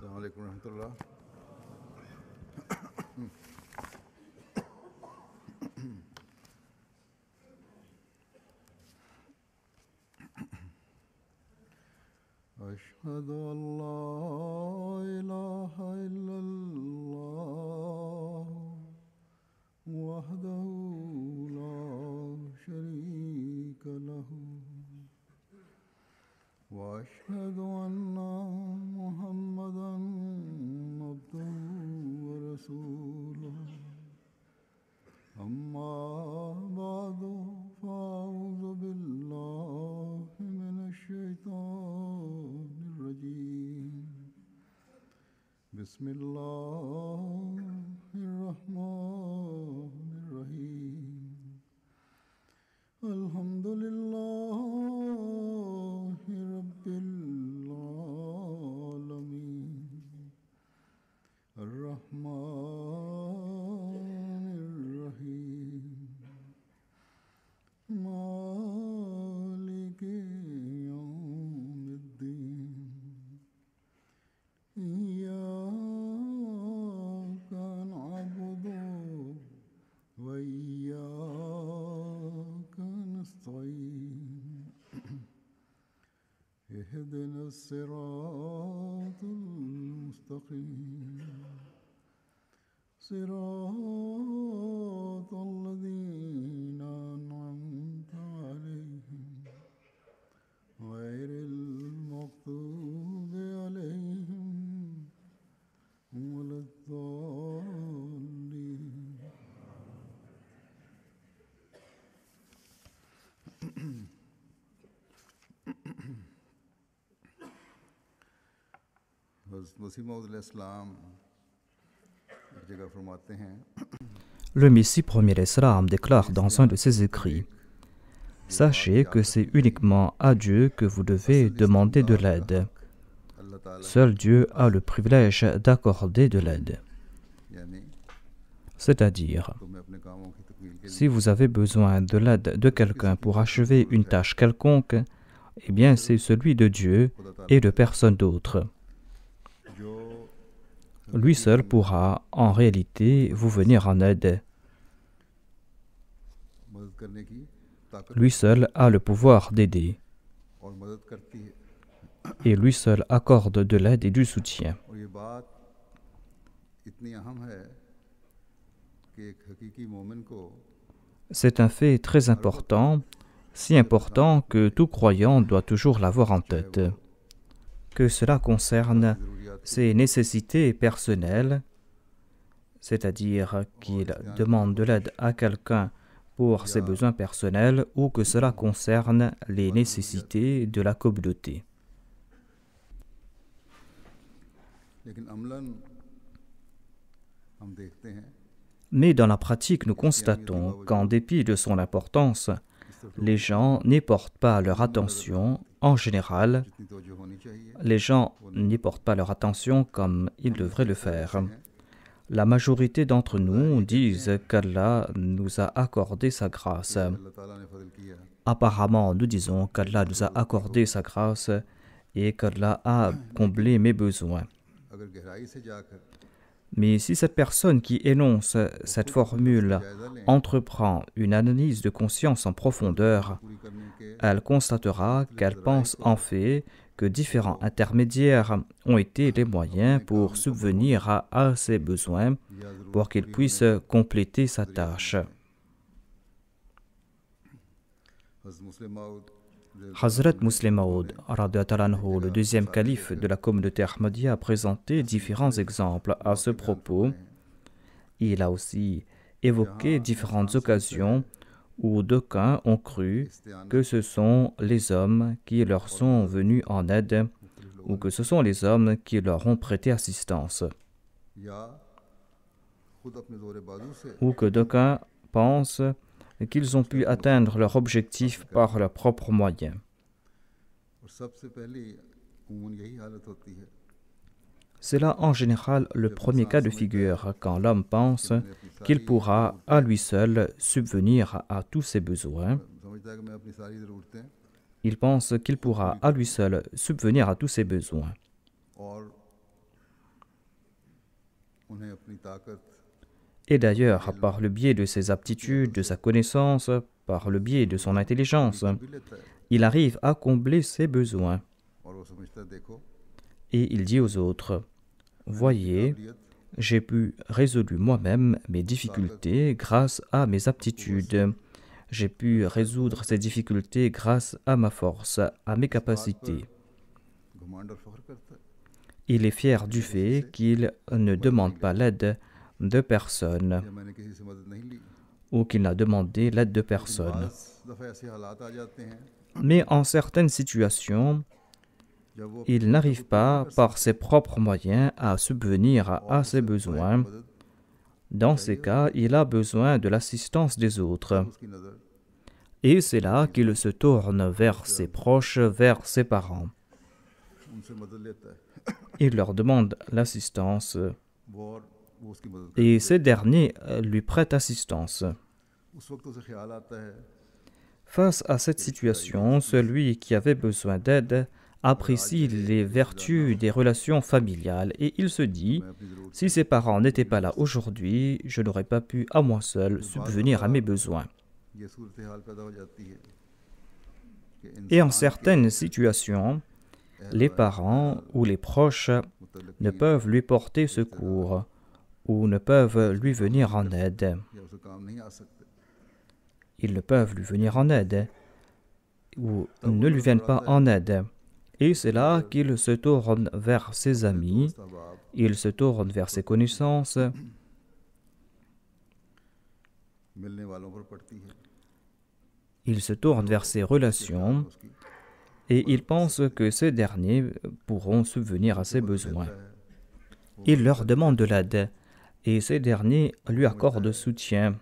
السلام عليكم ورحمة الله. أشهد أن لا إله إلا الله وحده لا شريك له وأشهد أن محمدا عبده ورسوله أما بعد فأعوذ بالله من الشيطان الرجيم بسم الله الرحمن الرحيم الحمد لله رب العالمين الرحمن الرحيم مالك يوم الدين إياك نعبد وإياك نستعين اهدنا الصراط المستقيم صراط الذين أنعمت عليهم غير المغضوب عليهم ولا الضالين. हज़रत मसीह मौऊद अलैहिस्सलाम एक जगह फरमाते हैं Le Messie premier l'Islam déclare dans un de ses écrits: Sachez que c'est uniquement à Dieu que vous devez demander de l'aide. Seul Dieu a le privilège d'accorder de l'aide. यानी C'est-à-dire, तुम्हें अपने कामों की तकमील के si vous avez besoin de l'aide de quelqu'un pour achever une tâche quelconque, eh bien c'est celui de Dieu et de personne d'autre. जो Lui seul pourra en réalité vous venir en aide. मदद करने की ताकत Lui seul a le pouvoir d'aider. और मदद करती है Et lui seul accorde de l'aide et du soutien. और ये बात इतनी अहम है कि एक हकीकी मोमिन को C'est un fait très important, si important que tout croyant doit toujours l'avoir en tête. Que cela concerne ses nécessités personnelles, c'est-à-dire qu'il demande de l'aide à quelqu'un pour ses besoins personnels, ou que cela concerne les nécessités de la communauté. लेकिन अमलन हम देखते हैं Mais dans la pratique, nous constatons qu'en dépit de son importance, les gens n'y portent pas leur attention. En général, जितनी तवज्जो होनी चाहिए les gens n'y portent pas leur attention comme ils devraient le faire. La majorité d'entre nous disent qu'Allah nous a accordé sa grâce. अल्लाह ताला ने फजल किया Apparemment, nous disons qu'Allah nous a accordé sa grâce et qu'Allah a comblé mes besoins. अगर गहराई से जाकर Mais si cette personne qui énonce cette formule entreprend une analyse de conscience en profondeur, पूरी करने के elle constatera qu'elle pense en fait que différents intermédiaires ont été les moyens pour subvenir à ses besoins pour qu'il puisse compléter sa tâche. हज़रत मुस्लिम मौऊद Hazrat Muslim Maud, le deuxième calife de la communauté Ahmadiyya, a présenté différents exemples à ce propos. Il a aussi évoqué différentes occasions où d'aucuns ont cru que ce sont les hommes qui leur sont venus en aide ou que ce sont les hommes qui leur ont prêté assistance, या खुद अपने जोर बाजू से ou que d'aucuns pensent qu'ils ont pu atteindre leur objectif par leurs propres moyens. और सबसे पहली उमूमन यही हालत होती है C'est là en général le premier cas de figure quand l'homme pense qu'il pourra à lui seul subvenir à tous ses besoins. समझता है कि मैं अपनी सारी ज़रूरतें Il pense qu'il pourra à lui seul subvenir à tous ses besoins. और उन्हें अपनी ताकत Et d'ailleurs, par le biais de ses aptitudes, de sa connaissance, par le biais de son intelligence, कर भी लेता है il arrive à combler ses besoins. और वो समझता है देखो Et il dit aux autres, voyez, काबिलियत j'ai pu résoudre moi-même mes difficultés grâce à mes aptitudes. J'ai pu résoudre ces difficultés grâce à ma force, à mes capacités. घमंड और फख्र करता है Il est fier du fait qu'il ne demande pas l'aide de personne या मैंने किसी से मदद नहीं ली ou qu'il n'a demandé l'aide de लेकिन personne. बाज़ दफ़ा ऐसे हालात आ जाते हैं Mais en certaines situations, जब वो il n'arrive pas par ses propres moyens à subvenir à ses besoins. मदद Dans ces cas, il a besoin de l'assistance des autres. उसकी नज़र Et c'est là qu'il se tourne vers ses proches, vers ses parents. उनसे मदद लेता है Il leur demande l'assistance वो उसकी मदद et ces derniers lui prêtent assistance. उस वक्त उसे ख्याल आता है Face à cette situation, celui qui avait besoin d'aide apprécie les vertus des relations familiales et il se dit, मैं अपनी ज़रूरत si ses parents n'étaient pas là aujourd'hui, je n'aurais pas pu à moi seul subvenir à mes besoins. ये सूरत हाल पैदा हो जाती है कि Et en इंसान certaines situations, les parents ou les proches ne peuvent lui porter secours ou ne peuvent lui venir en aide. या उसे काम नहीं आ सकते Ils ne peuvent lui venir en aide ou ne lui viennent pas en aide. Et c'est là qu'il se tourne vers ses amis, दोस्त अहबाब il se tourne vers ses connaissances, मिलने वालों पर पड़ती है il se tourne vers ses relations उसकी et il pense que ces derniers pourront subvenir à ses besoins. है Il leur demande de l'aide et ces derniers lui accordent soutien.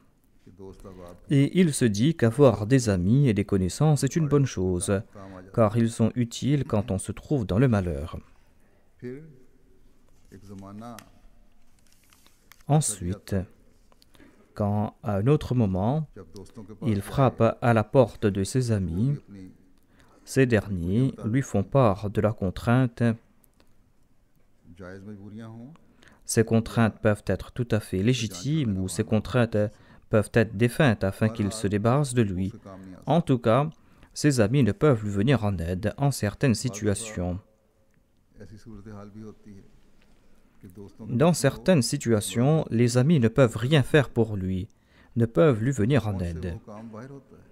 कि दोस्त अहबाब Et il se dit qu'avoir des amis et des connaissances est une bonne chose, काम आ जाता car ils sont utiles quand on se trouve dans le malheur. है फिर एक ज़माना Ensuite, quand à un autre moment, जब दोस्तों के पास il frappe à la porte de ses amis, अपनी ces derniers lui font part de leurs contraintes. जायज़ मजबूरियां हों Ces contraintes peuvent être tout à fait légitimes ou ces contraintes peuvent être défuntes afin qu'il se débarrasse de lui. उसे काम नहीं आ En tout cas, ses amis ne peuvent lui venir en aide en certaines situations. सकता ऐसी सूरत हाल भी होती है कि दोस्तों के Dans certaines situations, les amis ne peuvent rien faire pour lui, ne peuvent lui venir en से aide. वो काम बाहर होता है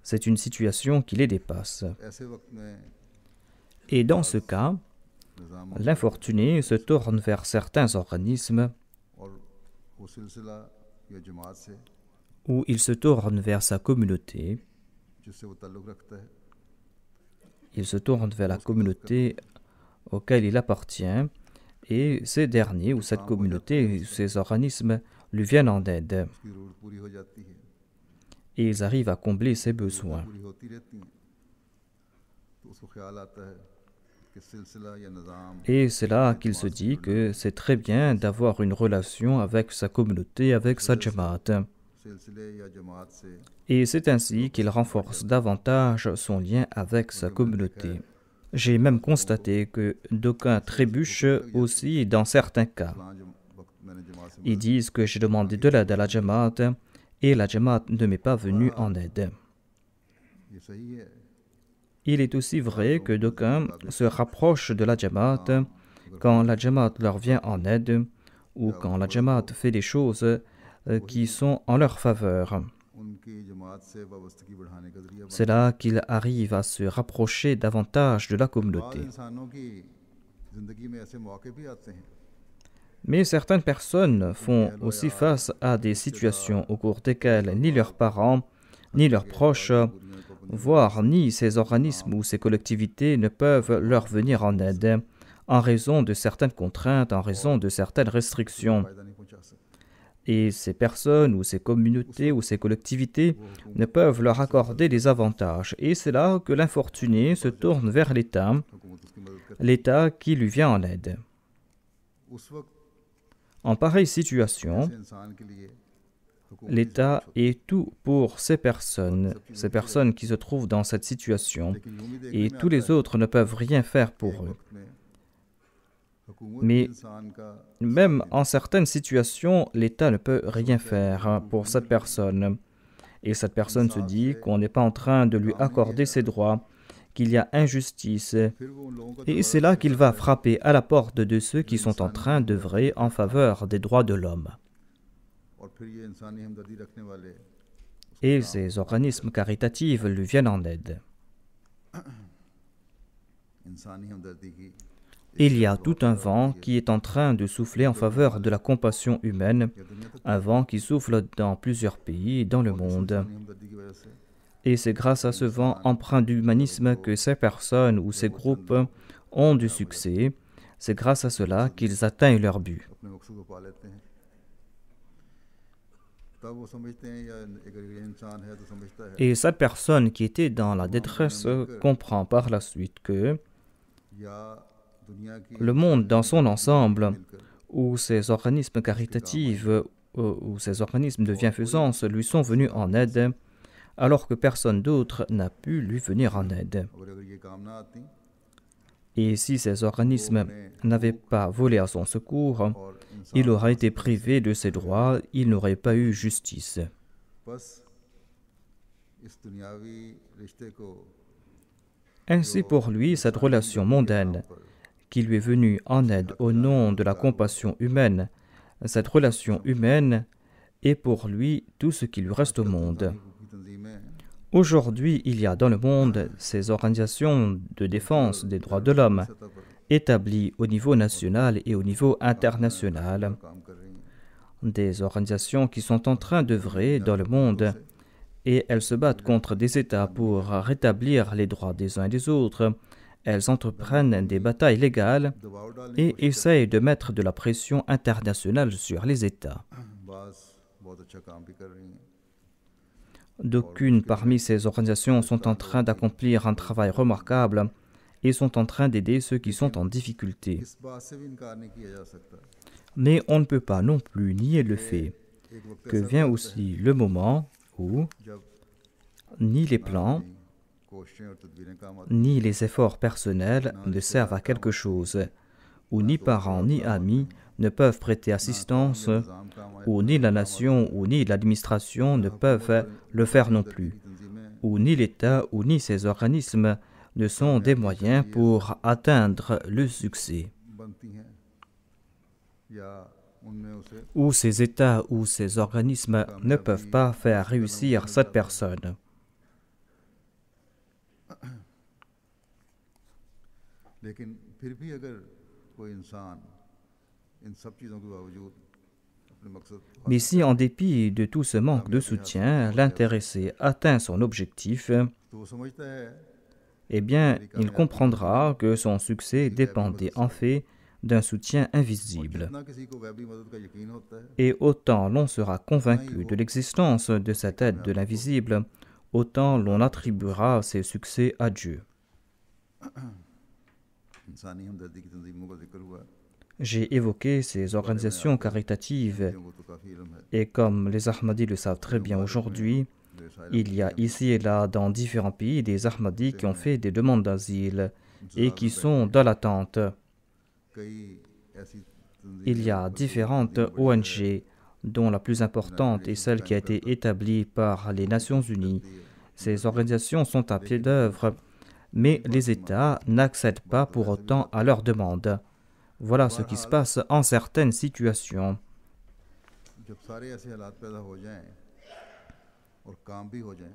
C'est une situation qui les dépasse. ऐसे वक्त में Et dans ce cas, निज़ाम l'infortuné se tourne vers certains organismes और वो सिलसिला या जमात से ou il se tourne vers sa communauté. जिससे वो ताल्लुक़ रखता है Il se tourne vers la communauté auquel il appartient et ces derniers ou cette communauté, ces organismes lui viennent en aide उसकी ज़रूरत पूरी हो जाती है et ils arrivent à combler ses besoins. पूरी होती रहती हैं तो उसको ख्याल आता है कि सिलसिला या निज़ाम Et c'est là qu'il se dit que c'est très bien d'avoir une relation avec sa communauté, avec sa jamaat. सिलसिले या जमात से Et c'est ainsi qu'il renforce davantage son lien avec sa communauté. J'ai même constaté que d'aucuns trébuchent aussi dans certains cas. फलां वक्त मैंने जमात से Ils disent que j'ai demandé de l'aide à la jamaat et la jamaat ne m'est pas venue en aide. ये सही है Il est aussi vrai que d'aucuns se rapprochent de la jamaat quand la jamaat leur vient en aide ou quand la jamaat fait des choses qui sont en leur faveur. उनकी जमात से वाबस्तगी बढ़ाने का जरिया C'est là qu'ils arrivent à se rapprocher davantage de la बाद communauté. इंसानों की ज़िंदगी में ऐसे मौके भी आते हैं Mais certaines personnes font aussi face à des situations au cours desquelles ni leurs parents, ni leurs proches, voire ni ces organismes ou ces collectivités ne peuvent leur venir en aide en raison de certaines contraintes, en raison de certaines restrictions. फ़ायदा नहीं पहुंचा सकते Et ces personnes ou ces communautés ou ces collectivités ne peuvent leur accorder des avantages. Et c'est là que l'infortuné se tourne vers l'État, हुकूमत उसकी मदद करती l'État qui lui vient en aide. है उस वक्त En pareille situation, ऐसे इंसान के लिए हुकूमत l'État est tout pour ces personnes qui se trouvent dans cette situation, लेकिन यूं भी देखने et में tous आता les है autres ne peuvent rien faire कि pour एक eux. वक्त में हुकूमत Mais इंसान का même en certaines situations, l'État ne peut rien faire pour cette personne. Et cette personne se dit qu'on n'est pas en train de lui accorder ses droits, qu'il y a injustice. फिर वो उन लोगों का Et दोबारा c'est là से qu'il करता va है frapper à la porte de ceux qui sont en train d'œuvrer en faveur des droits de l'homme. और फिर ये इंसानी हमदर्दी रखने वाले उसको Et काम ces organismes caritatifs lui viennent en aide. इंसानी हमदर्दी की Il y a tout un vent qui est en train de souffler en faveur de la compassion humaine, ये दुनिया तक un vent qui souffle dans plusieurs pays dans le monde. इंसानी हमदर्दी की वजह से Et c'est grâce à ce vent empreint d'humanisme que ces personnes ou ces groupes ont du succès. C'est grâce à cela qu'ils atteignent leur but. अपने मकसूद को पा लेते हैं तब वो समझते हैं या अगर ये इंसान है तो समझता है Et cette personne qui était dans la détresse comprend par la suite que या दुनिया की le monde dans son ensemble, मिलकर où ces organismes caritatifs ou ces organismes de bienfaisance lui sont venus en aide, alors que personne d'autre n'a pu lui venir en aide. अगर ये काम ना आती Et si ces organismes n'avaient pas volé à son secours, और il इंसान aurait été privé de ses droits, il n'aurait pas eu justice. बस इस दुनियावी रिश्ते को Ainsi pour lui, cette relation mondaine qui lui est venue en aide au nom de la compassion humaine, cette relation humaine est pour lui tout ce qui lui reste au monde. की तंजीमें Aujourd'hui, il y a dans le monde ces organisations de défense des droits de l'homme सतह पर établies au niveau national et au niveau international, काम कर रही हैं des organisations qui sont en train d'œuvrer dans le monde et elles se battent contre des États pour rétablir les droits des uns et des autres. Elles entreprennent des batailles légales दबाव डालने et essayent de mettre de la pression internationale sur les États. बास बहुत अच्छा काम भी कर रही हैं D'aucunes parmi ces organisations sont en train d'accomplir un travail remarquable et sont en train d'aider ceux qui sont en difficulté. इस बात से भी इनकार नहीं किया जा सकता Mais on ne peut pas non plus nier le fait एक वक्त que ऐसा vient भी आता aussi le moment où है जब ni les plans, कोशिशें और तदबीरें काम आती ni les efforts personnels ne servent à quelque chose, où ni parents ni amis ne peuvent prêter assistance, हैं निज़ाम काम आए où ni la nation ou ni l'administration ne peuvent le faire non plus, की तंजीमें où ni l'État ou ni ces organismes ne sont des moyens pour atteindre le succès, बनती हैं या उनमें उसे où ces États ou ces organismes ne peuvent pas faire réussir cette personne. लेकिन फिर भी अगर कोई इंसान इन सब चीज़ों के बावजूद अपने मकसद Mais si en dépit de tout ce manque de soutien, l'intéressé atteint son objectif, तो वो समझता है eh bien, il comprendra que son succès dépendait en fait d'un soutien invisible. जितना किसी को गैबी मदद का यकीन होता है Et autant l'on sera convaincu de l'existence de cette aide de l'invisible, autant l'on attribuera ses succès à Dieu. इंसानी हमदर्दी की तंजीमों का जिक्र हुआ J'ai évoqué ces organisations caritatives लोगों को तो काफ़ी इल्म है et comme les Ahmadis le savent très bien aujourd'hui, il y a ici et là dans différents pays des Ahmadis qui ont fait des demandes d'asile et qui sont dans l'attente. कई ऐसी Il y a différentes ONG, dont la plus importante est celle qui a été établie par les Nations Unies. Ces organisations sont à pied d'œuvre, mais les États n'accèdent pas pour autant à leurs demandes. Voilà ce qui se passe en certaines situations. जब सारे ऐसे हालात पैदा हो जाएं और काम भी हो जाएं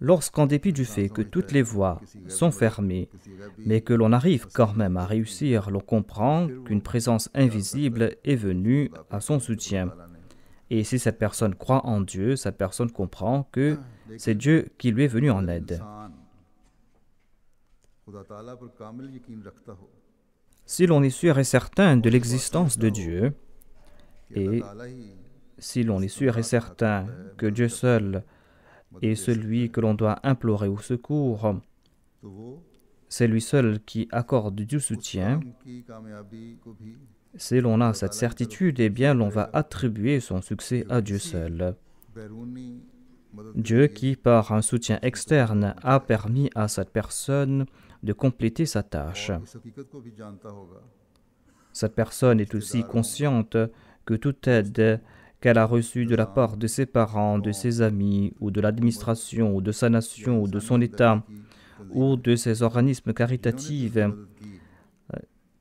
Lorsqu'en dépit du fait que toutes les voies sont fermées, किसी गैबी mais que l'on arrive quand même à réussir, l'on comprend qu'une présence invisible est venue à son soutien. ताला ने Et si cette personne croit en Dieu, cette personne comprend que c'est Dieu qui lui est venu en aide. इंसान खुदा ताला पर कामिल यकीन रखता हो Si l'on est sûr et certain de l'existence de Dieu, कि अल्लाह et ताला ही si l'on est sûr et certain que Dieu seul est celui que l'on doit implorer au secours, तो वो c'est lui seul qui accorde du soutien, काम की कामयाबी को भी si l'on a cette certitude, eh bien l'on va attribuer son succès à Dieu seul. बैरूनी मदद Dieu qui, par un soutien externe, a permis à cette personne de compléter sa tâche. और इस हकीकत को भी जानता होगा Cette personne est aussi consciente que toute aide qu'elle a reçue de la part de ses parents, de ses amis, ou de l'administration, ou de sa nation, ou de son État, ou de ses organismes caritatifs,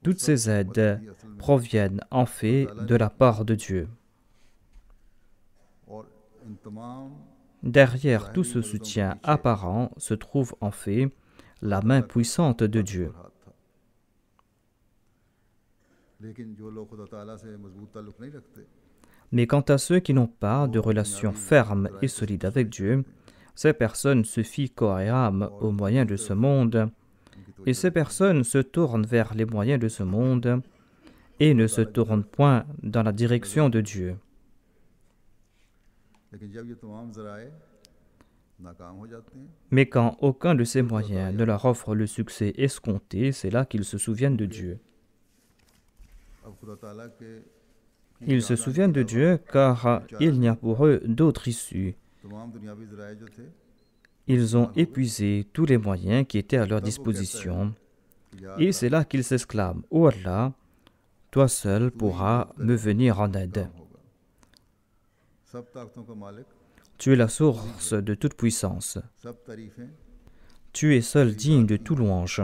toutes ces aides proviennent en fait de la part de Dieu. Derrière tout ce soutien apparent se trouve en fait la main puissante de Dieu. Mais quant à ceux qui n'ont pas de relation ferme et solide avec Dieu, ces personnes se fient corps et âme aux moyens de ce monde, et ces personnes se tournent vers les moyens de ce monde et ne se tournent point dans la direction de Dieu. Mais quand aucun de ces moyens ne leur offre le succès escompté, c'est là qu'ils se souviennent de Dieu. Ils se souviennent de Dieu car il n'y a pour eux d'autre issue. Ils ont épuisé tous les moyens qui étaient à leur disposition. Et c'est là qu'ils s'exclament: « Ô Allah, toi seul pourras me venir en aide. Tu es la source de toute puissance. Tu es seul digne de tout louange. »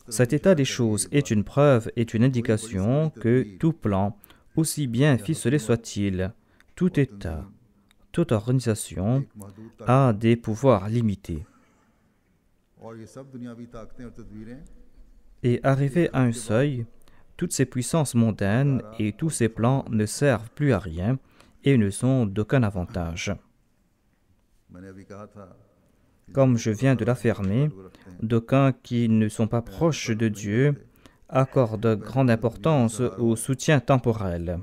Cet état des choses est une preuve, est une indication que tout plan, aussi bien ficelé soit-il, tout État, toute organisation a des pouvoirs limités. Et arrivé à un seuil, toutes ces puissances mondaines et tous ces plans ne servent plus à rien et ne sont d'aucun avantage. Comme je viens de l'affirmer, d'aucuns qui ne sont pas proches de Dieu accordent grande importance au soutien temporel.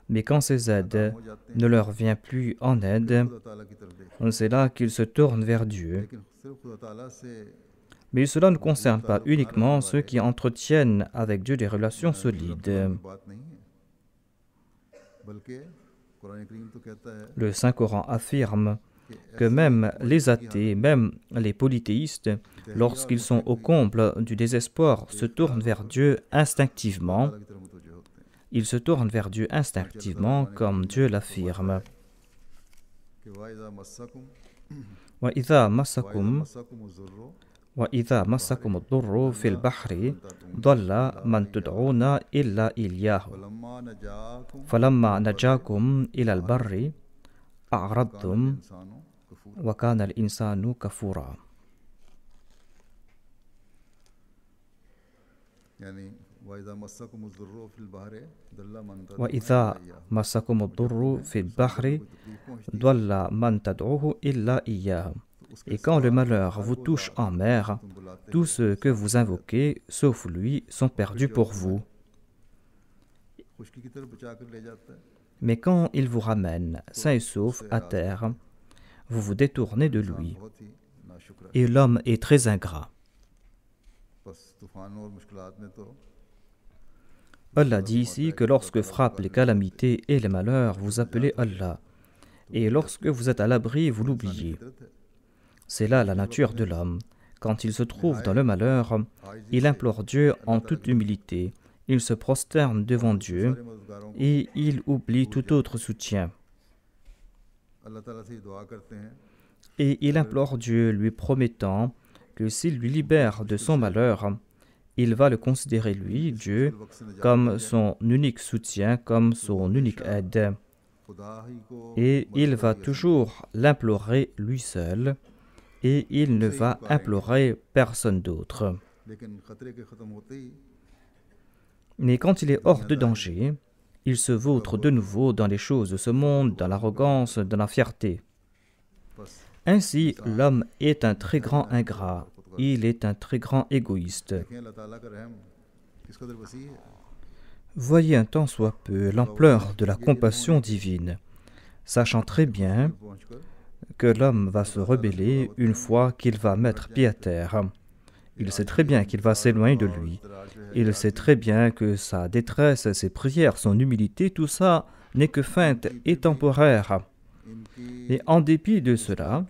Mais quand ces aides ne leur viennent plus en aide, c'est là qu'ils se tournent vers Dieu. Mais cela ne concerne pas uniquement ceux qui entretiennent avec Dieu des relations solides. Le Saint-Coran affirme que même les athées, même les polythéistes, lorsqu'ils sont au comble du désespoir, se tournent vers Dieu instinctivement. Ils se tournent vers Dieu instinctivement, comme Dieu l'affirme. وَإِذَا مَسَّكُمُ الضُّرُّ فِي الْبَحْرِ ضَلَّ مَنْ تُدْعُونَ إِلَّا إِيَّاهُ فَلَمَّا نَجَاكُمْ إِلَى الْبَرِّ أَعْرَضْتُمْ وَكَانَ الْإِنسَانُ كَفُورًا. وَإِذَا مَسَّكُمُ الضُّرُّ فِي الْبَحْرِ ضَلَّ مَنْ تَدْعُوهُ إِلَّا إِيَّاهُ. Et quand le malheur vous touche en mer, tous ceux que vous invoquez, sauf lui, sont perdus pour vous. Mais quand il vous ramène, sain et sauf, à terre, vous vous détournez de lui. Et l'homme est très ingrat. Allah dit ici que lorsque frappent les calamités et les malheurs, vous appelez Allah. Et lorsque vous êtes à l'abri, vous l'oubliez. C'est là la nature de l'homme. Quand il se trouve dans le malheur, il implore Dieu en toute humilité. Il se prosterne devant Dieu et il oublie tout autre soutien. Et il implore Dieu, lui promettant que s'il lui libère de son malheur, il va le considérer, lui, Dieu, comme son unique soutien, comme son unique aide. Et il va toujours l'implorer lui seul, et il ne va implorer personne d'autre. Mais quand il est hors de danger, il se vautre de nouveau dans les choses de ce monde, dans l'arrogance, dans la fierté. Ainsi, l'homme est un très grand ingrat, il est un très grand égoïste. Voyez un tant soit peu l'ampleur de la compassion divine, sachant très bien que l'homme va se rebeller une fois qu'il va mettre pied à terre. Il sait très bien qu'il va s'éloigner de lui. Il sait très bien que sa détresse, ses prières, son humilité, tout ça n'est que feinte et temporaire. Et en dépit de cela,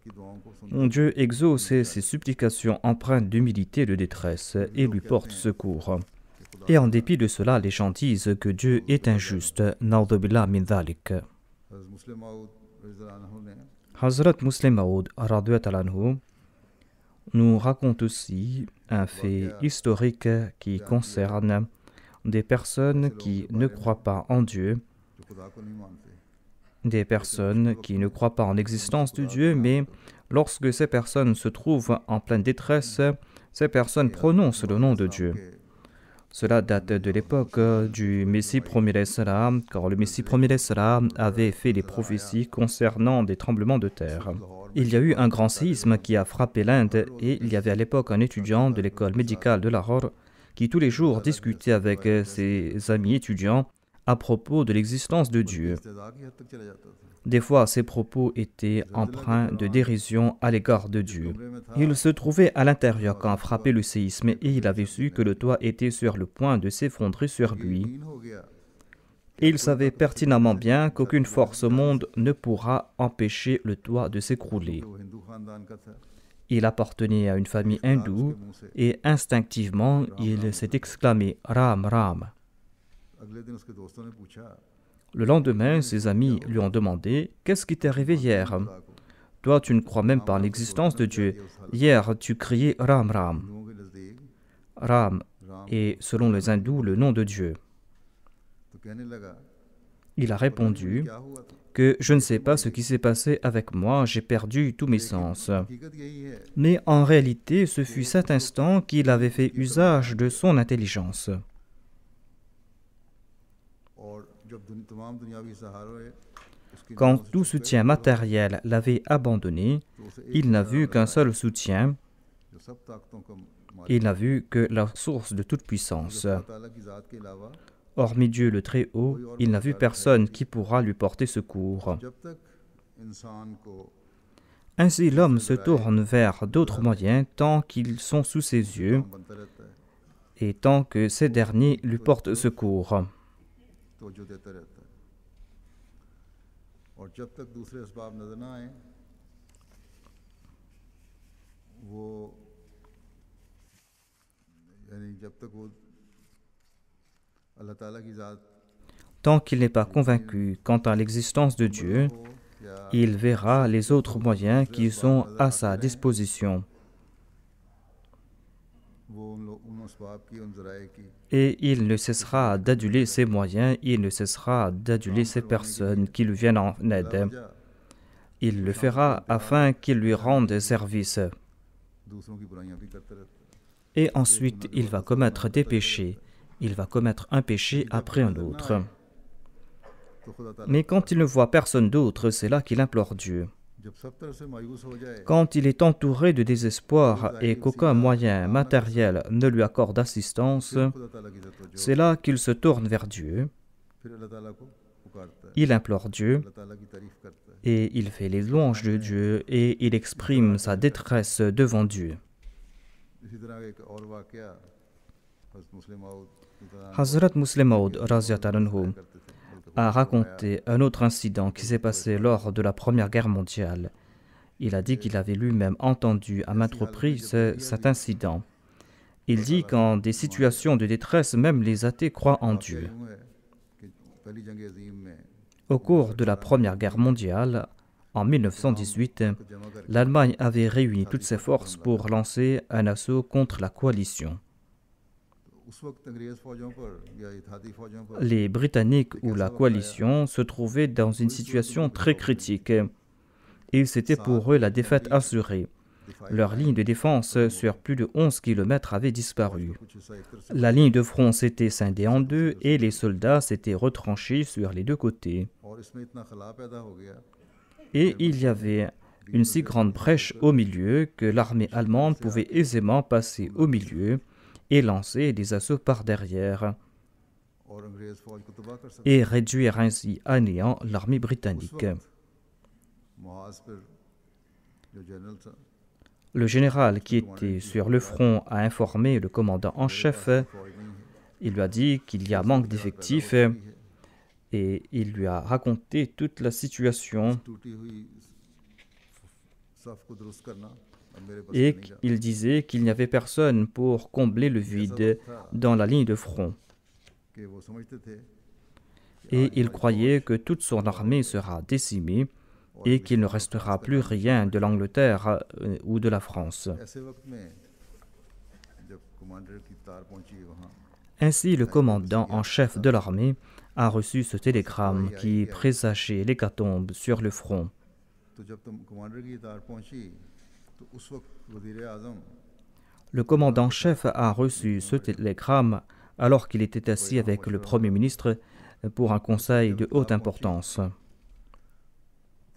की दुआओं को सुनता Dieu exauce ses supplications empreintes d'humilité et de détresse et lui porte secours. कि खुदा Et en dépit de cela, les gens disent que Dieu est injuste. Na'udhu billah min dhalik. हज़रत मुस्लिम मऊद रज़ियल्लाहु अन्हु ने Hazrat Muslim Maud radhiyallahu anhu, nous raconte aussi un fait historique qui concerne des personnes qui ne croient pas en Dieu, जो खुदा को नहीं मानते, des personnes qui ne croient pas en l'existence de Dieu, mais lorsque ces personnes se trouvent en pleine détresse, ces personnes prononcent le nom de Dieu. Cela date de l'époque du Messie premier salam, quand le Messie premier salam avait fait des prophéties concernant des tremblements de terre. Il y a eu un grand séisme qui a frappé l'Inde et il y avait à l'époque un étudiant de l'école médicale de Lahore qui tous les jours discutait avec ses amis étudiants à propos de l'existence de Dieu. इस्तेज़ा की हद तक चला जाता था। Des fois, ces propos étaient empreints de dérision à l'égard de Dieu. कमरे में था Il se trouvait à l'intérieur quand a frappé le séisme et il avait su que le toit était sur le point de s'effondrer sur lui. यकीन हो गया Et il savait pertinemment bien qu'aucune force au monde ne pourra empêcher le toit de s'écrouler. कि वो हिंदू खानदान का था। Il appartenait à une famille hindoue उसके मुंह से et instinctivement il s'est exclamé Ram Ram. अगले दिन उसके दोस्तों ने पूछा Le lendemain, ses amis lui ont demandé Qu'est-ce qui t'est arrivé hier? खुदा को Toi, tu ne crois même pas en l'existence de Dieu. Hier, tu criais Ram Ram. हिंदुओं के नज़दीक Ram Ram est, selon les hindous, le nom de Dieu. तो कहने लगा Il a répondu क्या हुआ था? que je ne sais pas ce qui s'est passé avec moi, j'ai perdu tous mes sens. हकीकत यही है Mais en réalité, ce fut cet instant qu'il avait fait usage de son intelligence. और जब तमाम दुनियावी सहारे उसकी Quand निगाहों से tout चूक गए, soutien matériel l'avait abandonné, तो उसे एक il n'a नज़र vu qu'un seul soutien, जो सब ताकतों का मालिक il n'a vu que la source de toute puissance. अल्लाह ताला की ज़ात के अलावा Hormis Dieu le Très-Haut, il n'a vu personne qui pourra lui porter secours. जब तक इंसान को Ainsi, l'homme se tourne vers d'autres moyens tant qu'ils sont sous ses yeux काम बनता रहता है et tant que ces derniers lui portent secours. तवज्जो देता रहता है और जब तक दूसरे असबाब नजर ना आए वो यानी जब तक वो अल्लाह ताला की ज़ात Tant qu'il n'est pas convaincu quant à l'existence de Dieu, हो या il verra les autres moyens qui sont à sa disposition. वो उन असबाब की उन ज़राए की Et il ne cessera d'aduler ces moyens, il ne cessera d'aduler ces personnes qui lui viennent en aide. वजह Il le fera afin qu'ils lui rendent service. दूसरों की बुराइयां भी करता रहता है Et ensuite, il va commettre des péchés. Il va commettre un péché après un autre. तो खुदा ताला Mais quand il ne voit personne d'autre, c'est là qu'il implore Dieu. जब सब तरह से मायूस हो जाए Quand il est entouré de désespoir et qu'aucun moyen matériel ne lui accorde assistance, खुदा ताला की तरफ c'est là qu'il se tourne vers Dieu, फिर अल्लाह ताला को पुकारता है il implore Dieu अल्लाह ताला की तारीफ करता है et il fait les louanges de Dieu et il exprime sa détresse devant Dieu. इसी तरह एक और वाकया हज़रत मुस्लिम मऊद Hazrat Muslim Maud Raziyallahu anhu करते थे बल्कि a raconté un autre incident qui s'est passé lors de la Première Guerre mondiale. Il a dit qu'il avait lui-même entendu à maintes reprises cet incident. Il dit qu'en des situations de détresse, même les athées croient en Dieu. यूं है कि पहली जंग अजीम में Au cours de la Première Guerre mondiale, en 1918, जमा करके l'Allemagne avait réuni toutes ses forces pour lancer un assaut contre la coalition. उस वक्त अंग्रेज फौजों पर या इत्तेहादी फौजों पर Les Britanniques ou la coalition se trouvaient dans une situation très critique et c'était pour eux la défaite assurée. Leur ligne de défense sur plus de 11 km avait disparu. कुछ हिस्सा एक तरफ से La ligne de front s'était scindée en deux et les soldats s'étaient retranchés sur les deux côtés. और इसमें इतना खला पैदा हो गया Et il y avait une si grande brèche au milieu que l'armée allemande pouvait aisément passer au milieu et lancer des assauts par derrière और अंग्रेज फौज को तबाह कर सकते et réduire ainsi à néant l'armée उस britannique. वक्त मुहाज पर जो जनरल था Le général qui était sur le front a informé le commandant en chef. फौज नहीं है Il lui a dit qu'il y a manque d'effectifs et il lui a raconté toute la situation. टूटी हुई सफ को दुरुस्त करना अब मेरे बस का et नहीं रहा। il disait qu'il n'y avait personne pour combler le ऐसा vide वक्त था dans la ligne de front. कि वो समझते थे कि Et आज il हमारी croyait फौज que toute son armée sera décimée और et qu'il ne दुश्मन को परास्त restera plus करना मुश्किल rien हो de जाएगा। l'Angleterre ou de la France. ऐसे वक्त में जब कमांडर की तार पहुंची वहाँ Ainsi, le टाइम पे commandant मसीह en आ chef सकता de था। l'armée a reçu ce बस télégramme गवाही आई qui कि आई। présageait l'hécatombe sur le front. तो जब तुम कमांडर की तार पहुंची तो उस वक्त वजीर आजम Le commandant en chef a reçu ce télégramme alors qu'il était assis avec le Premier ministre pour un conseil de haute importance.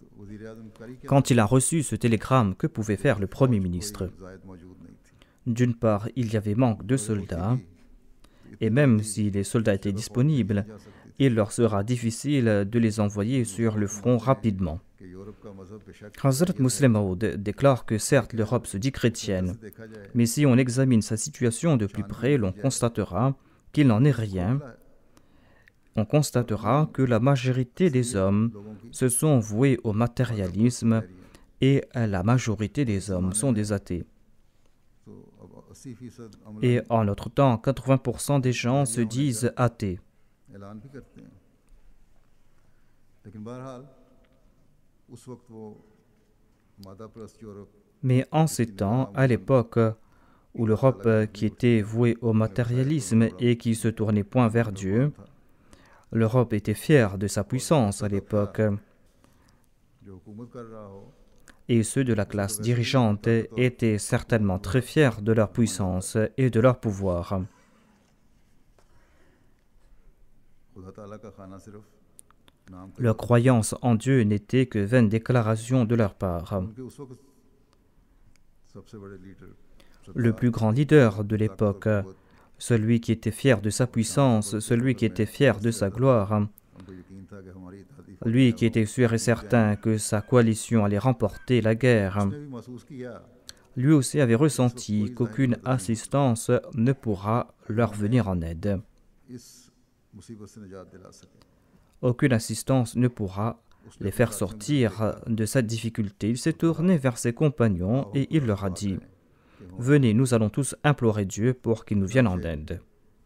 तो वजीर आजम करी क्या Quand il a reçu ce télégramme, que pouvait faire le Premier ministre? कोई जायद मौजूद नहीं थी। D'une part, il y avait manque de अगर होती soldats, भी तो et इतनी même जल्दी si les soldats étaient जगह फौज disponibles, भेजी जा सकती थी il leur sera difficile de les envoyer sur le front rapidement. कि यूरोप का मजहब बेशक Hazrat Muslim Maud déclare que certes l'Europe se dit chrétienne, से देखा जाए mais si on examine sa situation de plus près, l'on constatera qu'il n'en est rien. On constatera que la majorité des hommes लोगों की se sont voués au matérialisme तैयारी है। et la majorité des hommes sont des athées. तो अब 80% Et अमला en notre temps, 80% des gens se disent athées. ऐलान भी करते हैं, लेकिन बहरहाल उस वक्त वो मादा परस्त Europe Mais en ces temps, à l'époque où l'Europe qui était vouée au matérialisme et qui se tournait point vers Dieu, था, l'Europe était fière de sa puissance à l'époque, जो हुकूमत कर रहा हो et ceux de la classe dirigeante étaient certainement très fiers de leur puissance et de leur pouvoir. खुदा ताला का खाना सिर्फ नाम का Leur croyance en Dieu n'était que vaine déclaration de leur part. उनके उस वक्त सबसे बड़े leader Le plus grand leader de l'époque, celui qui était fier de sa puissance, celui qui était fier de sa gloire, उनको यकीन था कि हमारी इत्तेहादी फौज lui है, qui était sûr et certain que sa coalition allait remporter la guerre, उसने भी महसूस किया lui aussi avait ressenti qu'aucune assistance ne pourra leur venir en aide. इस मुसीबत से निजात दिला सके। Aucune assistance ne pourra les faire sortir de cette difficulté. Il s'est tourné vers ses compagnons et il leur a dit: Venez, nous allons tous implorer Dieu pour qu'il nous vienne en aide.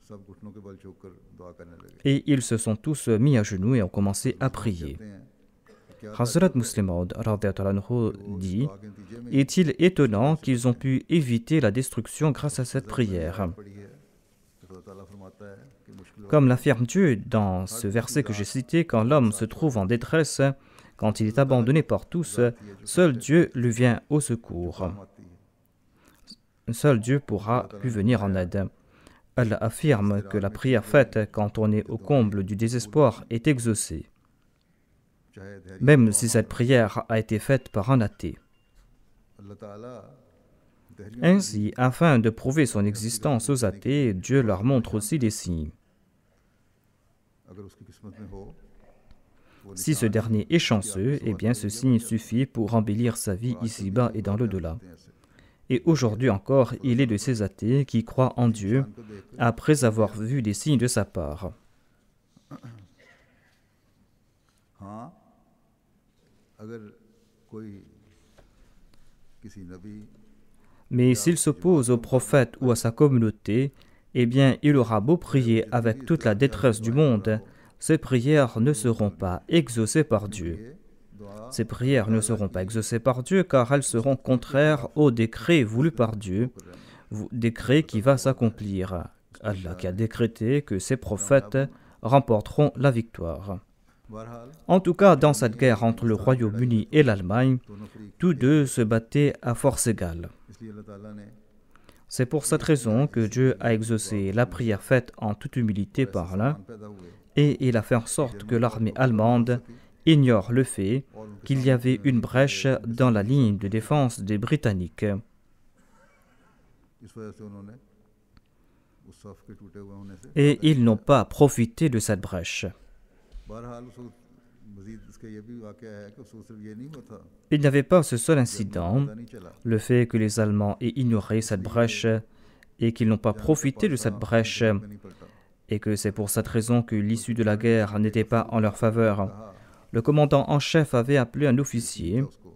सब घुटनों के बल झुक कर दुआ करने लगे। Et ils se sont tous mis à genoux et ont commencé à prier. कहते हैं कि क्या Hazrat Muslim Maud radhiyallahu anhu dit: दुआ के नतीजे में Est-il étonnant qu'ils ont pu éviter la destruction grâce à cette prière? पड़ी है कि खुदा ताला फरमाता है कि मुश्किल Comme l'affirme Dieu dans ce verset que j'ai cité, quand l'homme se trouve en détresse, quand il est abandonné par tous, seul Dieu lui vient au secours. आती है। Seul Dieu pourra lui venir en aide. Elle affirme que la prière faite quand on est au comble du désespoir est exaucée, चाहे धैर्य même si cette prière a été faite par un athée. अल्लाह ताला धैर्य Ainsi, afin de prouver son existence aux athées, Dieu leur montre aussi des signes. अगर उसकी किस्मत में हो वो Si ce dernier est chanceux, eh bien ce signe suffit pour embellir sa vie ici-bas et dans l'au-delà. निशान ऐसे Et aujourd'hui encore, il est de ces athées qui croient en Dieu को देख कर après avoir vu des signes de sa part. हाँ अगर कोई किसी नबी Mais s'il s'oppose au prophète ou à sa communauté, eh bien il aura beau prier avec toute la détresse du monde, ses prières ne seront pas exaucées par Dieu. ये दुआ Ces prières ne seront pas exaucées par Dieu car elles seront contraires au décret voulu par Dieu, décret qui va s'accomplir. Allah qui a décrété que ses prophètes remporteront la victoire. बहरहाल En tout cas, dans cette guerre entre le Royaume-Uni et l'Allemagne, दोनों फरीक tous deux se battaient à force égale. इसलिए अल्लाह ताला ने C'est pour cette raison que Dieu a exaucé la prière faite en toute humilité par l'un, मान पैदा हुए et il a fait en sorte que l'armée allemande ignore le fait और उनके qu'il y avait une brèche dans la ligne de défense des Britanniques. इस वजह से उन्होंने उस सफ के टूटे हुए होने से Et ils n'ont pas profité de cette brèche. बहरहाल उस वक्त मजीद इसका ये भी वाक़या है कि उस वक्त सिर्फ ये नहीं हुआ था Il n'y avait pas ce seul incident, पता नहीं चला le fait que les Allemands aient ignoré cette brèche et qu'ils n'ont pas profité de cette brèche, में नहीं पलटा et que c'est pour cette raison que l'issue de la guerre n'était pas en leur faveur. कहा Le commandant en chef avait appelé un officier उसको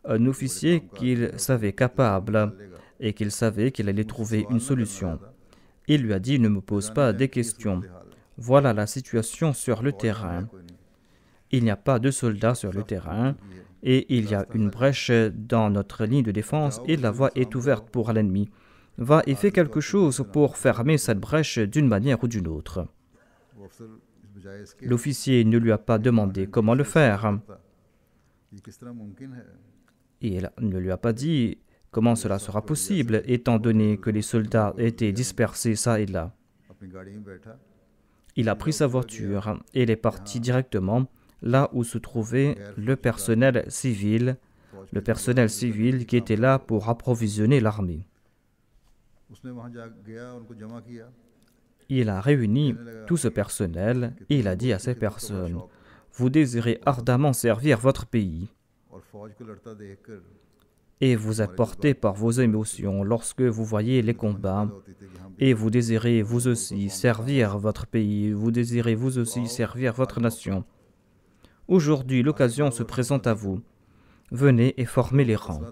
un officier qu'il savait capable et qu'il savait qu'il allait trouver une solution. Il lui a dit, ne me pose pas des questions. Voilà la situation sur le terrain. Il n'y a pas de soldats sur le terrain et il y a une brèche dans notre ligne de défense et la voie est ouverte pour l'ennemi. Va et fais quelque chose pour fermer cette brèche d'une manière ou d'une autre. L'officier ne lui a pas demandé comment le faire. Il ne lui a pas dit comment cela sera possible, étant donné que les soldats étaient dispersés ça et là. Il a pris sa voiture et il est parti directement là où se trouvait le personnel civil qui était là pour approvisionner l'armée. Il a réuni tout ce personnel et il a dit à ces personnes, « Vous désirez ardemment servir votre pays et vous êtes porté par vos émotions lorsque vous voyez les combats et vous désirez vous aussi servir votre pays, vous désirez vous aussi servir votre nation. Aujourd'hui, l'occasion se présente à vous. Venez et formez les rangs. »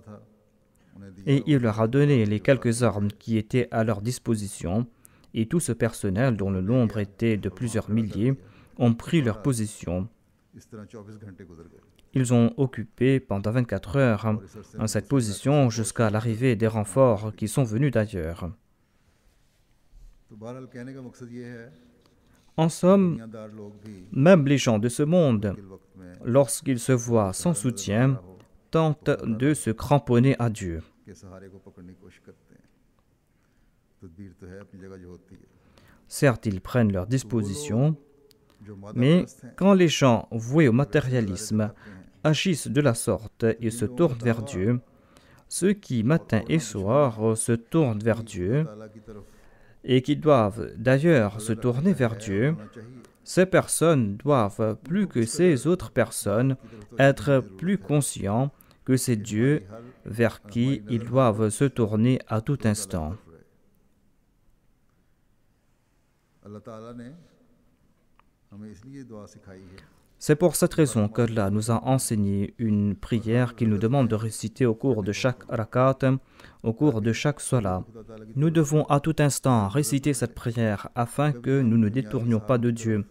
Et il leur a donné les quelques armes qui étaient à leur disposition et tout ce personnel, dont le nombre était de plusieurs milliers, ont pris leur position. Ils ont occupé pendant 24 heures cette position jusqu'à l'arrivée des renforts qui sont venus d'ailleurs. En somme, même les gens de ce monde, lorsqu'ils se voient sans soutien, tentent de se cramponner à Dieu. Certes, ils prennent leurs dispositions, mais quand les gens voués au matérialisme agissent de la sorte et se tournent vers Dieu, ceux qui matin et soir se tournent vers Dieu et qui doivent d'ailleurs se tourner vers Dieu, ces personnes doivent, plus que ces autres personnes, être plus conscients que c'est Dieu vers qui ils doivent se tourner à tout instant. C'est pour cette raison qu'Allah nous a enseigné une prière qu'il nous demande de réciter au cours de chaque rakat, au cours de chaque salat. Nous devons à tout instant réciter cette prière afin que nous ne détournions pas de Dieu,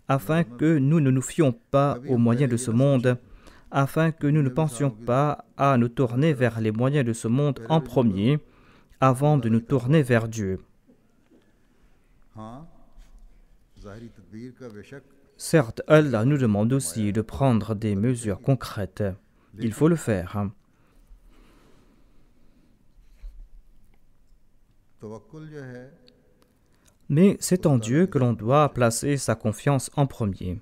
afin que nous ne nous fions pas aux moyens de ce monde, afin que nous ne pensions pas à nous tourner vers les moyens de ce monde en premier, avant de nous tourner vers Dieu. Certes, Allah nous demande aussi de prendre des mesures concrètes. Il faut le faire. Mais c'est en Dieu que l'on doit placer sa confiance en premier.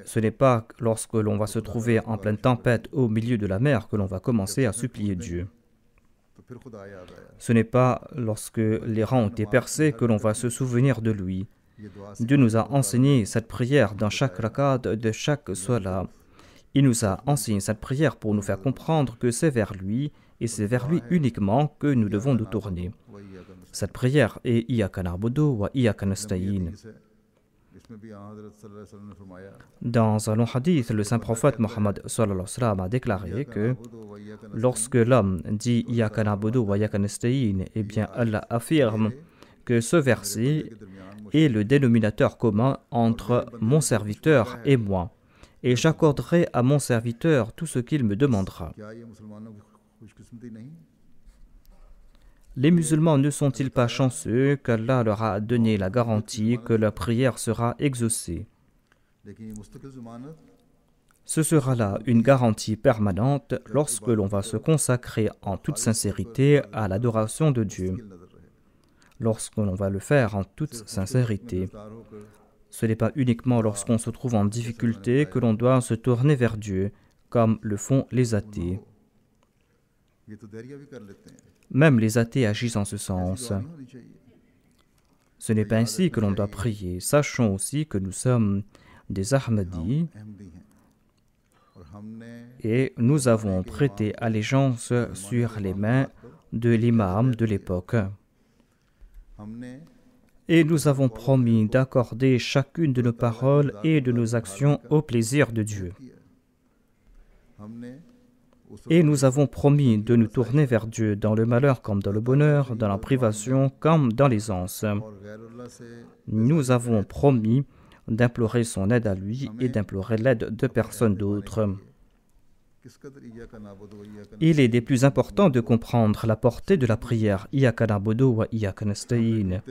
Ce n'est pas lorsque l'on va se trouver en pleine tempête au milieu de la mer que l'on va commencer à supplier Dieu. Ce n'est pas lorsque les rangs ont été percés que l'on va se souvenir de lui. Dieu nous a enseigné cette prière dans chaque rakat de chaque salat. Il nous a enseigné cette prière pour nous faire comprendre que c'est vers lui et c'est vers lui uniquement que nous devons nous tourner. Cette prière est Iyyaka na'budu wa iyyaka nasta'in. Dans un long hadith, le saint prophète Mohammed a déclaré que lorsque l'homme dit Iyyaka na'budu wa iyyaka nasta'in, eh bien Allah affirme que ce verset est le dénominateur commun entre mon serviteur et moi, et j'accorderai à mon serviteur tout ce qu'il me demandera. Les musulmans ne sont-ils pas chanceux qu'Allah leur a donné la garantie que leur prière sera exaucée? Ce sera là une garantie permanente lorsque l'on va se consacrer en toute sincérité à l'adoration de Dieu. Lorsque l'on va le faire en toute sincérité. Ce n'est pas uniquement lorsqu'on se trouve en difficulté que l'on doit se tourner vers Dieu, comme le font les athées. Même les athées agissent en ce sens. Ce n'est pas ainsi que l'on doit prier. Sachons aussi que nous sommes des Ahmadis et nous avons prêté allégeance sur les mains de l'imam de l'époque. Et nous avons promis d'accorder chacune de nos paroles et de nos actions au plaisir de Dieu. हमने उस Et nous avons promis de nous tourner vers Dieu dans le malheur comme dans le bonheur, dans la privation comme dans l'aisance. और गैरुल्लाह से Nous avons promis d'implorer son aide à lui et d'implorer l'aide de personne d'autre. किस कदर इय्याका नअबुदु व इय्याका Il est des plus importants de comprendre la portée de la prière. Iyyaka na'budu wa iyyaka nasta'in.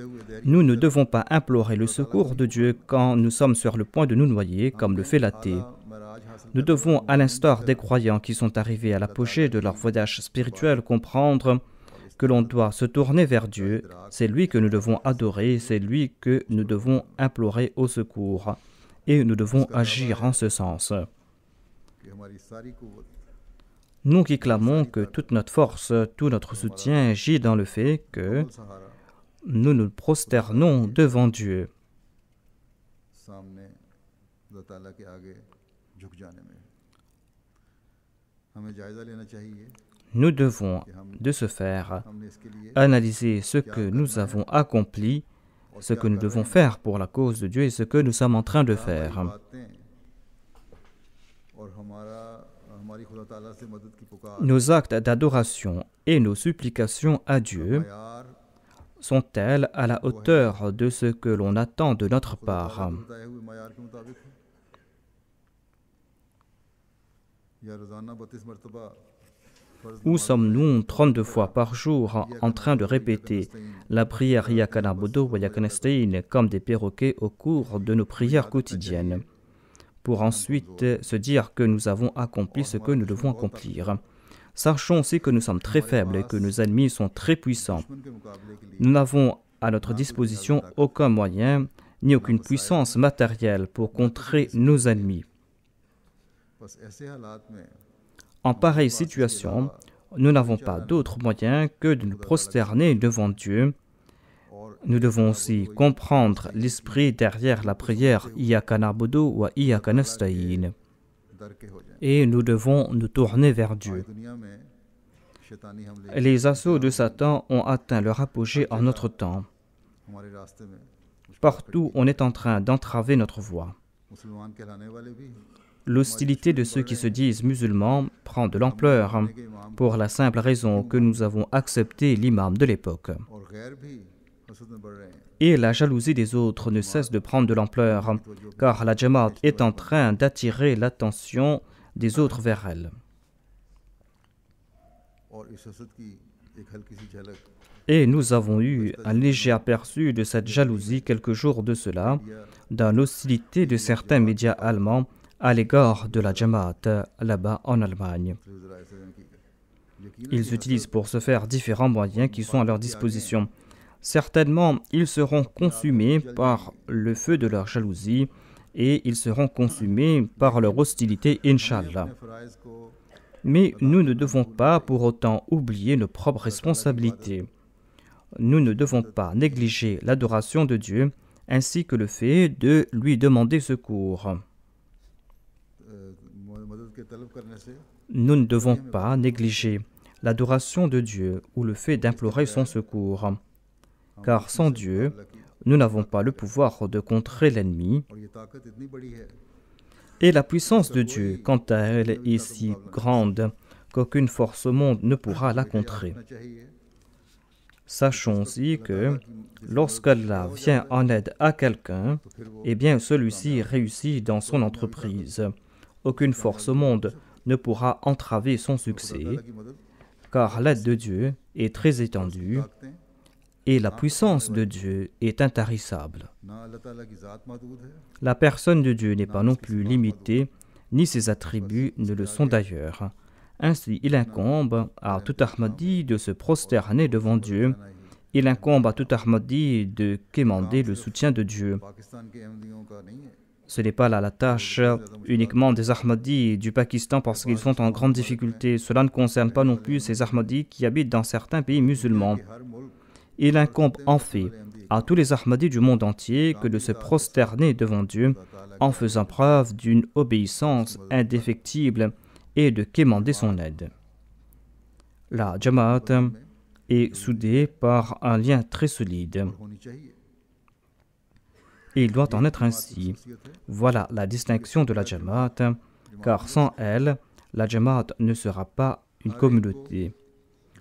Nous ne devons pas implorer le secours de Dieu quand nous sommes sur le point de nous noyer, comme le fait l'athée. मराज हासिल Nous devons, à l'instar des croyants qui sont arrivés à l'apogée de leur voyage spirituel, comprendre que l'on doit se tourner vers Dieu. C'est lui que nous devons adorer, c'est lui que nous devons implorer au secours. Et nous devons agir en ce sens. कि हमारी सारी कुव्वत Nous qui clamons que toute notre force, tout notre soutien agit dans le fait que सहारा nous nous prosternons devant Dieu. सामने खुदा ताला के आगे झुक जाने में हमें जायजा लेना चाहिए Nous devons, de ce faire, हमने इसके लिए analyser ce que nous avons accompli, ce que nous devons faire pour la cause de Dieu et ce que nous sommes en train de faire. बातें और हमारी खुदा ताला से मदद की पुकार Nos actes d'adoration et nos supplications à Dieu यार sont-elles à la hauteur de ce que l'on attend de notre part? बताए हुए मयार के मुताबिक है या रोजाना 32 मरतबा Où sommes-nous 32 fois par jour en train de répéter la prière Iyyaka na'budu wa iyyaka nasta'in comme des perroquets au cours de nos prières quotidiennes, pour ensuite se dire que nous avons accompli ce que nous devons accomplir. Sachons aussi que nous sommes très faibles et que nos ennemis sont très puissants. दुश्मन के मुकाबले के लिए Nous n'avons à notre disposition aucun moyen ni aucune puissance matérielle pour contrer nos ennemis. बस ऐसे हालात में En pareille situation, nous n'avons pas d'autre moyen que de nous prosterner devant Dieu. और Nous devons aussi comprendre l'esprit derrière la prière Iyyaka na'budu wa iyyaka nasta'in. डर के हो जाएं Et nous devons nous tourner vers Dieu. दुनिया में शैतानी हमले Les assauts de Satan ont atteint leur apogée en notre temps. हमारे रास्ते में Partout, on est en train d'entraver notre voie. मुसलमान कहलाने वाले भी L'hostilité de ceux qui se disent musulmans prend de l'ampleur pour la simple raison que nous avons accepté l'imam de l'époque. और गैर भी हसद में बढ़ रहे हैं Et la jalousie des autres ne cesse de prendre de l'ampleur, car la Jamaat est en train d'attirer l'attention des autres vers elle. और इस हसद की एक हल्की सी झलक Et nous avons eu un léger aperçu de cette jalousie quelques jours de cela, dans l'hostilité de certains médias allemands à l'égard de la Jamaat là-bas en Allemagne. Ils utilisent pour ce faire différents moyens qui sont à leur disposition. Certainement, ils seront consumés par le feu de leur jalousie et ils seront consumés par leur hostilité, Inch'Allah. फ़राइज़ को Mais nous ne devons pas pour autant oublier nos propres responsabilités. Nous ne devons pas négliger l'adoration de Dieu ainsi que le fait de lui demander secours. मदद के तलब करने से Nous ne devons pas négliger l'adoration de Dieu ou le fait d'implorer son secours. Car sans Dieu, nous n'avons pas le pouvoir de contrer l'ennemi. और ये ताकत इतनी बड़ी है Et la puissance de Dieu, quant à elle, est si grande qu'aucune force au monde ne pourra la contrer. रखना चाहिए Sachons aussi que lorsqu'Allah vient en aide à quelqu'un, eh bien celui-ci réussit dans son entreprise. Aucune force au monde ne pourra entraver son succès, की मदद car l'aide de Dieu est très étendue ताकतें et la puissance de Dieu est intarissable. ना अल्लाह ताला की ज़ात महदूद है La personne de Dieu n'est pas non plus limitée, ni ses attributs ne le sont d'ailleurs. Ainsi, il incombe à tout Ahmadi de se prosterner devant Dieu. Il incombe à tout Ahmadi de quémander le soutien de Dieu. Pakistan के अहमदियों का नहीं है Ce n'est pas là la tâche uniquement des Ahmadis du Pakistan parce qu'ils sont en grande difficulté. Cela ne concerne pas non plus ces Ahmadis qui habitent dans certains pays musulmans. हर मुल्क Il incombe en fait à tous les Ahmadis du monde entier que de se prosterner devant Dieu en faisant preuve d'une obéissance indéfectible et de quémander son aide. La Jamaat est soudée par un lien très solide. होनी चाहिए Et il doit en être ainsi. Voilà la distinction de la Jamaat, car sans elle, la Jamaat ne sera pas une communauté.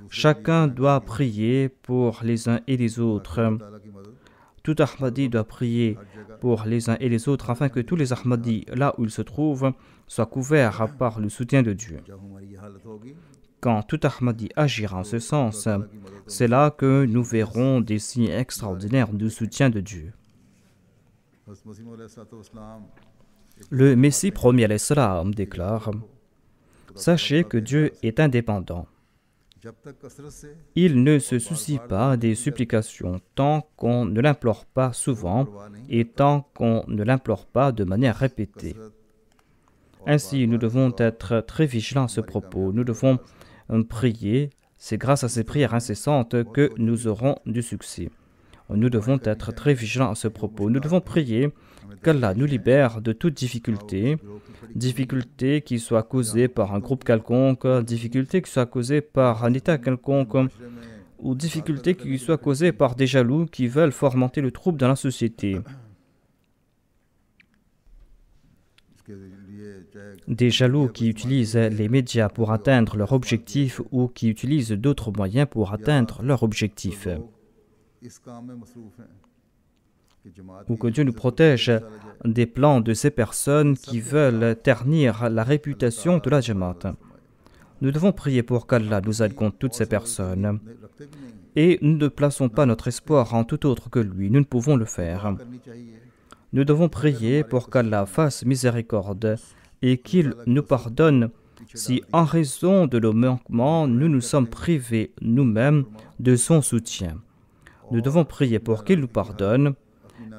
Chacun doit prier pour les uns et les autres. Tout Ahmadi doit prier pour les uns et les autres afin que tous les Ahmadis, là où ils se trouvent, soient couverts par le soutien de Dieu. Quand tout Ahmadi agira en ce sens, c'est là que nous verrons des signes extraordinaires de soutien de Dieu. Le Messie premier alayhi salam déclare: Sachez que Dieu est indépendant. Il ne se soucie pas des supplications tant qu'on ne l'implore pas souvent et tant qu'on ne l'implore pas de manière répétée. Ainsi, nous devons être très vigilants à ce propos. Nous devons prier. C'est grâce à ces prières incessantes que nous aurons du succès. Nous devons être très vigilants à ce propos. Nous devons prier qu'Allah nous libère de toute difficulté, difficulté qui soit causée par un groupe quelconque, difficulté qui soit causée par un état quelconque, ou difficulté qui soit causée par des jaloux qui veulent fomenter le trouble dans la société. Des jaloux qui utilisent les médias pour atteindre leur objectif ou qui utilisent d'autres moyens pour atteindre leur objectif. Ou que Dieu nous protège des plans de ces personnes qui veulent ternir la réputation de la Jamaat. Nous devons prier pour qu'Allah nous aide contre toutes ces personnes. Et nous ne plaçons pas notre espoir en tout autre que lui. Nous ne pouvons le faire. Nous devons prier pour qu'Allah fasse miséricorde et qu'il nous pardonne si, en raison de nos manquements, nous nous sommes privés nous-mêmes de son soutien. Nous devons prier pour qu'il nous pardonne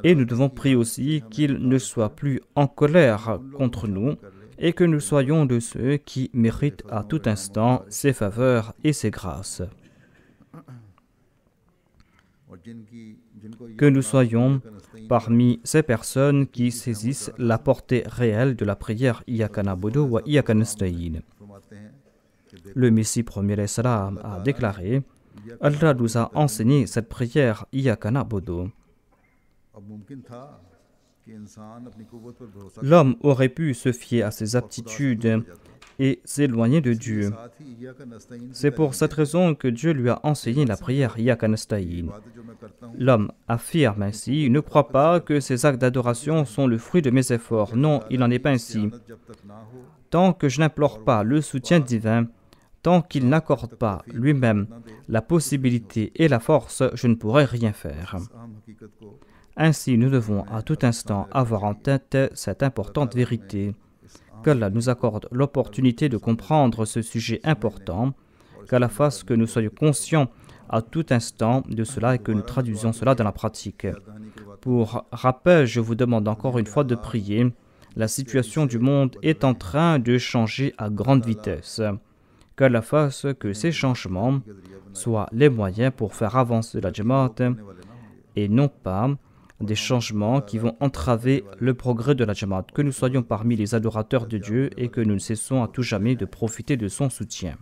et nous devons prier aussi qu'il ne soit plus en colère contre nous et que nous soyons de ceux qui méritent à tout instant ses faveurs et ses grâces. Que nous soyons parmi ces personnes qui saisissent la portée réelle de la prière Iyyaka na'budu wa iyyaka nasta'in. Le Messie premier alayhi salam a déclaré: Allah nous a enseigné cette prière Iyyaka na'budu. L'homme aurait pu se fier à ses aptitudes et s'éloigner de Dieu. C'est pour cette raison que Dieu lui a enseigné la prière Iyyaka nasta'in. L'homme affirme ainsi: ne crois pas que ces actes d'adoration sont le fruit de mes efforts. Non, il n'en est pas ainsi. Tant que je n'implore pas le soutien divin, tant qu'il n'accorde pas lui-même la possibilité et la force, je ne pourrai rien faire. Ainsi, nous devons à tout instant avoir en tête cette importante vérité, qu'Allah nous accorde l'opportunité de comprendre ce sujet important, qu'Allah fasse que nous soyons conscients à tout instant de cela et que nous traduisions cela dans la pratique. Pour rappel, je vous demande encore une fois de prier. La situation du monde est en train de changer à grande vitesse. Qu'Allah fasse que ces changements soient les moyens pour faire avancer la Jamaat et non pas des changements qui vont entraver le progrès de la Jamaat. Que nous soyons parmi les adorateurs de Dieu et que nous ne cessons à tout jamais de profiter de son soutien.